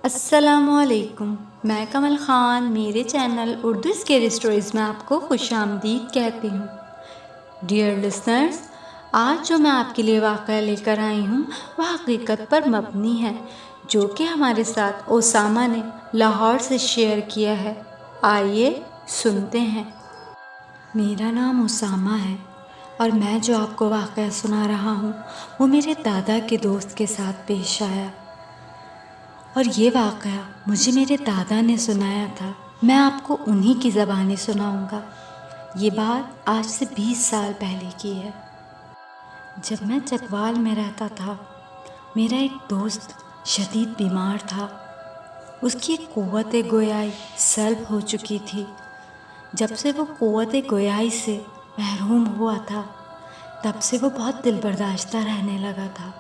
السلام علیکم، میں کمل خان میرے چینل اردو اسکیری اسٹوریز میں آپ کو خوش آمدید کہتی ہوں۔ ڈیئر لسنرز، آج جو میں آپ کے لیے واقعہ لے کر آئی ہوں وہ حقیقت پر مبنی ہے، جو کہ ہمارے ساتھ اسامہ نے لاہور سے شیئر کیا ہے۔ آئیے سنتے ہیں۔ میرا نام اسامہ ہے اور میں جو آپ کو واقعہ سنا رہا ہوں وہ میرے دادا کے دوست کے ساتھ پیش آیا، اور یہ واقعہ مجھے میرے دادا نے سنایا تھا۔ میں آپ کو انہی کی زبانی سناؤں گا۔ یہ بات آج سے 20 سال پہلے کی ہے، جب میں چکوال میں رہتا تھا۔ میرا ایک دوست شدید بیمار تھا، اس کی قوت گویائی سلب ہو چکی تھی۔ جب سے وہ قوت گویائی سے محروم ہوا تھا تب سے وہ بہت دل برداشتہ رہنے لگا تھا،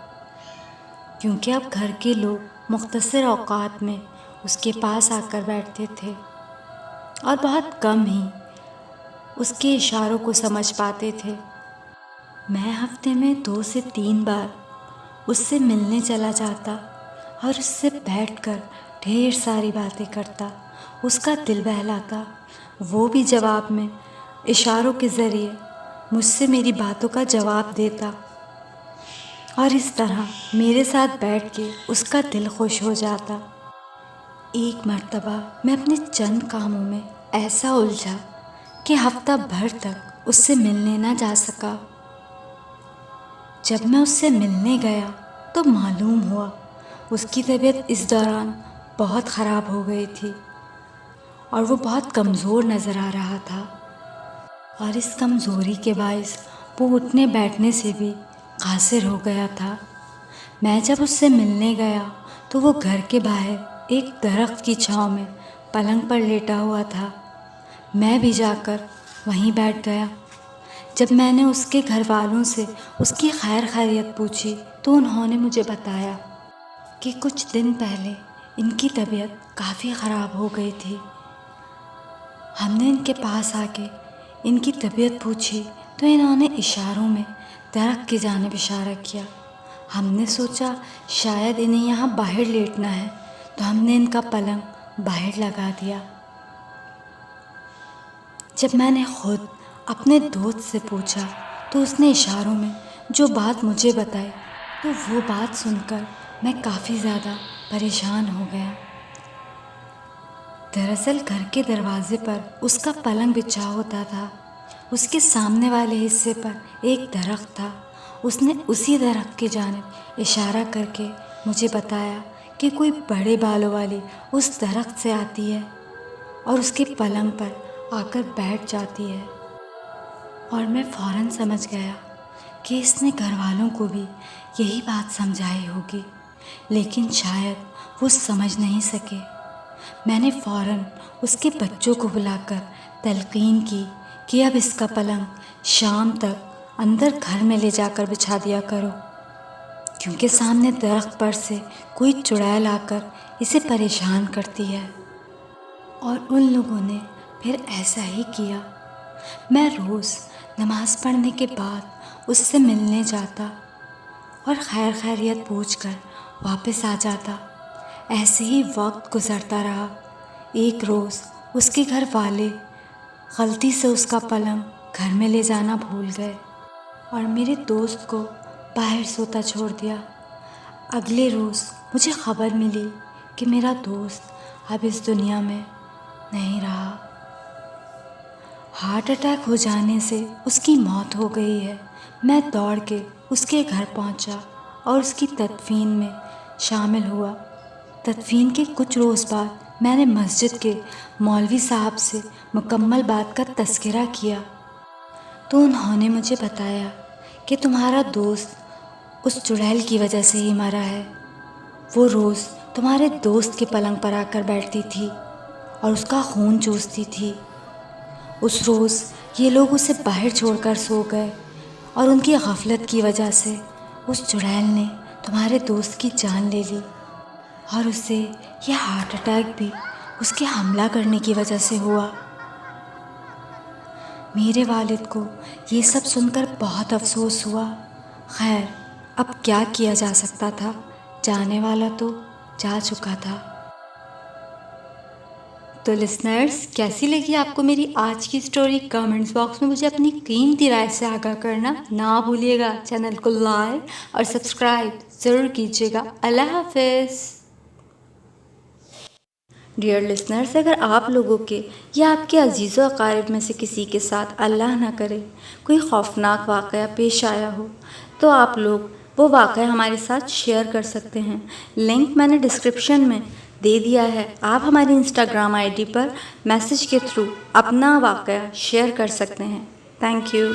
کیونکہ اب گھر کے لوگ مختصر اوقات میں اس کے پاس آ کر بیٹھتے تھے اور بہت کم ہی اس کے اشاروں کو سمجھ پاتے تھے۔ میں ہفتے میں 2 سے 3 بار اس سے ملنے چلا جاتا اور اس سے بیٹھ کر ڈھیر ساری باتیں کرتا، اس کا دل بہلاتا۔ وہ بھی جواب میں اشاروں کے ذریعے مجھ سے میری باتوں کا جواب دیتا، اور اس طرح میرے ساتھ بیٹھ کے اس کا دل خوش ہو جاتا۔ ایک مرتبہ میں اپنے چند کاموں میں ایسا الجھا کہ ہفتہ بھر تک اس سے ملنے نہ جا سکا۔ جب میں اس سے ملنے گیا تو معلوم ہوا اس کی طبیعت اس دوران بہت خراب ہو گئی تھی اور وہ بہت کمزور نظر آ رہا تھا، اور اس کمزوری کے باعث وہ اٹھنے بیٹھنے سے بھی قاصر ہو گیا تھا۔ میں جب اس سے ملنے گیا تو وہ گھر کے باہر ایک درخت کی چھاؤں میں پلنگ پر لیٹا ہوا تھا۔ میں بھی جا کر وہیں بیٹھ گیا۔ جب میں نے اس کے گھر والوں سے اس کی خیر خیریت پوچھی تو انہوں نے مجھے بتایا کہ کچھ دن پہلے ان کی طبیعت کافی خراب ہو گئی تھی۔ ہم نے ان کے پاس آ کے ان کی طبیعت پوچھی تو انہوں نے اشاروں میں درخت کی جانب اشارہ کیا۔ ہم نے سوچا شاید انہیں یہاں باہر لیٹنا ہے، تو ہم نے ان کا پلنگ باہر لگا دیا۔ جب میں نے خود اپنے دوست سے پوچھا تو اس نے اشاروں میں جو بات مجھے بتائی، تو وہ بات سن کر میں کافی زیادہ پریشان ہو گیا۔ دراصل گھر کے دروازے پر اس کا پلنگ بچھا ہوتا تھا۔ اس کے سامنے والے حصے پر ایک درخت تھا۔ اس نے اسی درخت کی جانب اشارہ کر کے مجھے بتایا کہ کوئی بڑے بالوں والی اس درخت سے آتی ہے اور اس کے پلنگ پر آ کر بیٹھ جاتی ہے، اور میں فوراً سمجھ گیا کہ اس نے گھر والوں کو بھی یہی بات سمجھائی ہوگی، لیکن شاید وہ سمجھ نہیں سکے۔ میں نے فوراً اس کے بچوں کو بلا کر تلقین کی کہ اب اس کا پلنگ شام تک اندر گھر میں لے جا کر بچھا دیا کرو، کیونکہ سامنے درخت پر سے کوئی چڑیل آ کر اسے پریشان کرتی ہے۔ اور ان لوگوں نے پھر ایسا ہی کیا۔ میں روز نماز پڑھنے کے بعد اس سے ملنے جاتا اور خیر خیریت پوچھ کر واپس آ جاتا۔ ایسے ہی وقت گزرتا رہا۔ ایک روز اس کے گھر والے غلطی سے اس کا پلنگ گھر میں لے جانا بھول گئے اور میرے دوست کو باہر سوتا چھوڑ دیا۔ اگلے روز مجھے خبر ملی کہ میرا دوست اب اس دنیا میں نہیں رہا۔ ہارٹ اٹیک ہو جانے سے اس کی موت ہو گئی ہے۔ میں دوڑ کے اس کے گھر پہنچا اور اس کی تدفین میں شامل ہوا۔ تدفین کے کچھ روز بعد میں نے مسجد کے مولوی صاحب سے مکمل بات کا تذکرہ کیا تو انہوں نے مجھے بتایا کہ تمہارا دوست اس چڑیل کی وجہ سے ہی مرا ہے۔ وہ روز تمہارے دوست کے پلنگ پر آ کر بیٹھتی تھی اور اس کا خون چوستی تھی۔ اس روز یہ لوگ اسے باہر چھوڑ کر سو گئے اور ان کی غفلت کی وجہ سے اس چڑیل نے تمہارے دوست کی جان لے لی، اور اسے یہ ہارٹ اٹیک بھی اس کے حملہ کرنے کی وجہ سے ہوا۔ میرے والد کو یہ سب سن کر بہت افسوس ہوا۔ خیر، اب کیا کیا جا سکتا تھا، جانے والا تو جا چکا تھا۔ تو لسنرز، کیسی لگی آپ کو میری آج کی سٹوری؟ کمنٹس باکس میں مجھے اپنی قیمتی رائے سے آگاہ کرنا نہ بھولیے گا۔ چینل کو لائک اور سبسکرائب ضرور کیجیے گا۔ اللہ حافظ۔ ڈیئر لسنرز، اگر آپ لوگوں کے یا آپ کے عزیز و اقارب میں سے کسی کے ساتھ اللہ نہ کرے کوئی خوفناک واقعہ پیش آیا ہو تو آپ لوگ وہ واقعہ ہمارے ساتھ شیئر کر سکتے ہیں۔ لنک میں نے ڈسکرپشن میں دے دیا ہے۔ آپ ہماری Instagram I D per message کے تھرو اپنا واقعہ شیئر کر سکتے ہیں۔ Thank you.